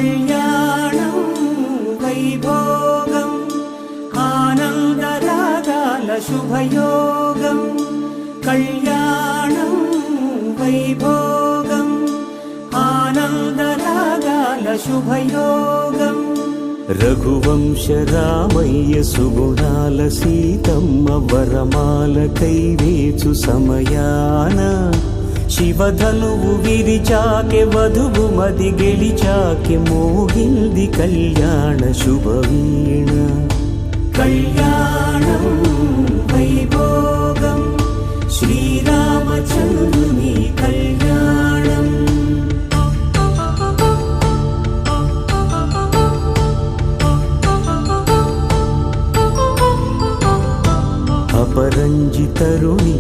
కళ్యాణం వైభోగం ఆనందరాగాల శుభయోగం కళ్యాణం వైభోగం ఆనందరాగాల శుభయోగం రఘువంశ రామయ్య సుగుణాల సీతమ్మ వరమాల కైవేచు సమయాన శివధనువు విరిచాకె వధువు మది గెలిచాకె మోగింది కళ్యాణ శుభవీణ కళ్యాణం వైభోగం శ్రీరామచంద్రుని కళ్యాణం అపరంజి తరుణి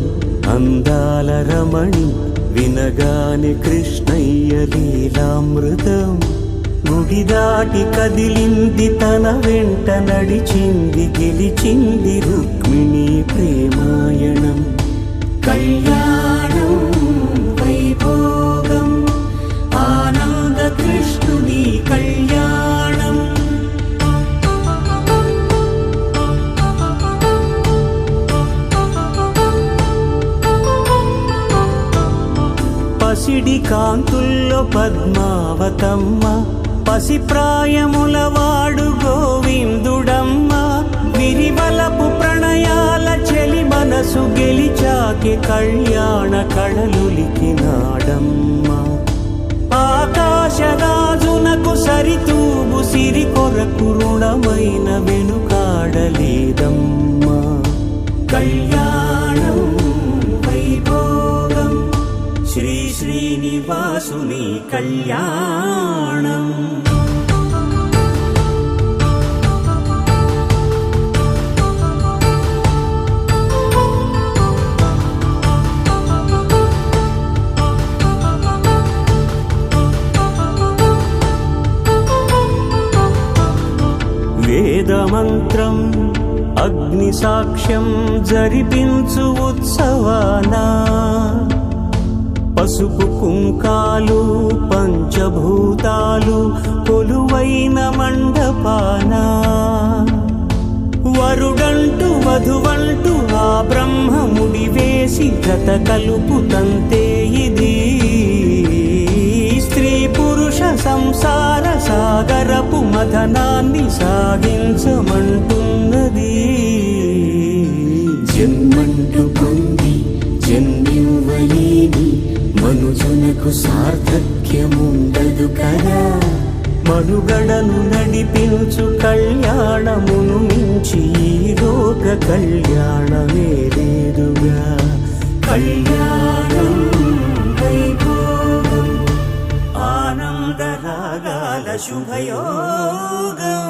అందాల రమణి వినగాని కృష్ణయ్య లీలామృతం గుడి దాటి కదిలింది తన వెంట నడిచింది గెలిచింది రుక్మిణి ప్రేమాయణం కళ్యాణం వైభోగం ఆనంద కృష్ణుని కళ్యాణం పసిడి కాంతుల్లో పద్మావతమ్మ పసిప్రాయముల వాడు గోవిందుడమ్మ విరివలపు ప్రణయాల చెలి మనసు గెలిచాకి కళ్యాణ కళలులికినాడమ్మ ఆకాశరాజునకు సరితూగు సిరి కొరకు రుణమైన వెనుకాడలేదమ్మ కళ్యాణం వైభోగం శ్రీ శ్రీనివాసుని కళ్యాణం వేదమంత్రం అగ్ని సాక్ష్యం జరిపించు ఉత్సవానా పసుపు కుంకాలు పంచభూతాలు కొలువైన మండపాన వరుడంటూ వధువంటూ ఆ బ్రహ్మముడి వేసి జత కలుపుతంతే ఇది స్త్రీ పురుష సంసార సాగరపు మథనాన్ని సాగించమంటున్నది జన్మంటూ పొంది జన్మివ్వలేని మనుజునకు సార్థక్యముండదు కదా మనుగడను నడిపించు కళ్యాణమును మించి ఈ లోక కళ్యాణమే లేదుగా కళ్యాణం వైభోగం ఆనందరాగాల శుభయోగం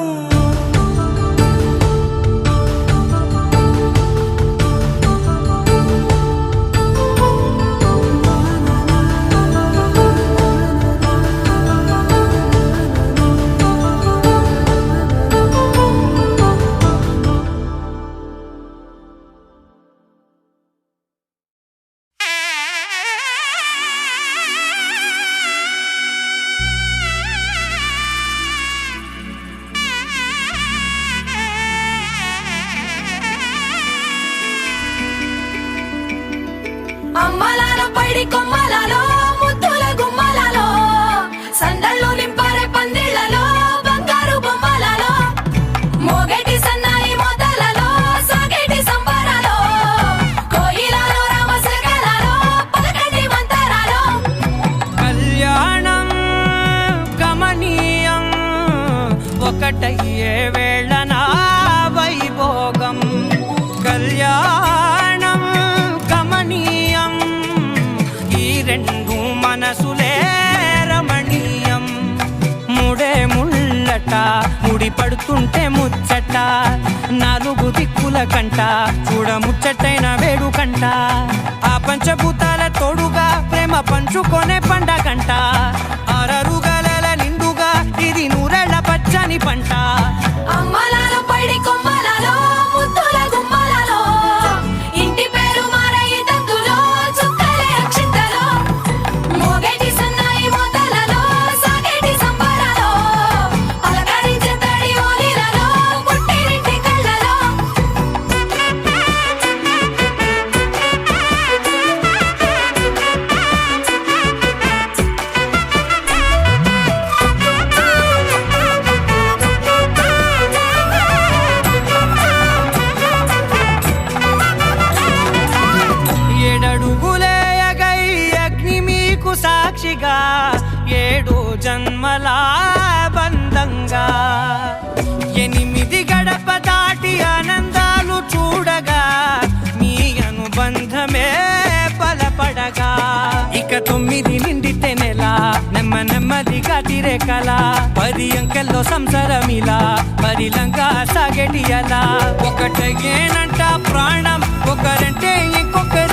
అమ్మలాల పైడి కొమ్మలలో ముద్దుల గుమ్మలలో సందళ్ళు నింపరే పందిళ్లలో బంగారు బొమ్మలలో మోగేటి సన్నాయి మోతలలో సాగేటి సంబరాలో కోయిలలో రామశకలలో పలకండి మంతరాలో కళ్యాణం గమనీయం ఒకటయ్యే వేళన వైభోగం కళ్యాణం గమనీయం ఈ రెండు మనసులే రమణీయం ముడే ముళ్ళట ముడి పడుతుంటే ముచ్చట నాలుగు దిక్కుల కంట చూడ ముచ్చటైన వేడుకంట ఆ పంచభూతాల తోడుగా ప్రేమ పంచుకొనే పండగంట ఆరరుగల నిండుగా ఇది నూరెళ్ళ పచ్చని పంట అమ్మలాల పైడి కొమ్మలలో ముద్దుల గుమ్మలలో ఇంటి పేరు మారయి తందులో చుక్కలే అక్షింతలో మోగేటి సన్నాయి మోతలలో సాగేటి సంబరాలో జన్మల బంధంగా 8 గడప దాటి ఆనందాలు చూడగా మీ అనుబంధమే బలపడగా ఇక 9 నిండితే నెల నెమ్మదిగా తిరే కల 10 అంకెల్లో సంసారమిలా పరిలంగా సాగేటి అలా ఒకటేనంట ప్రాణం ఒకరంటే ఇంకొకరు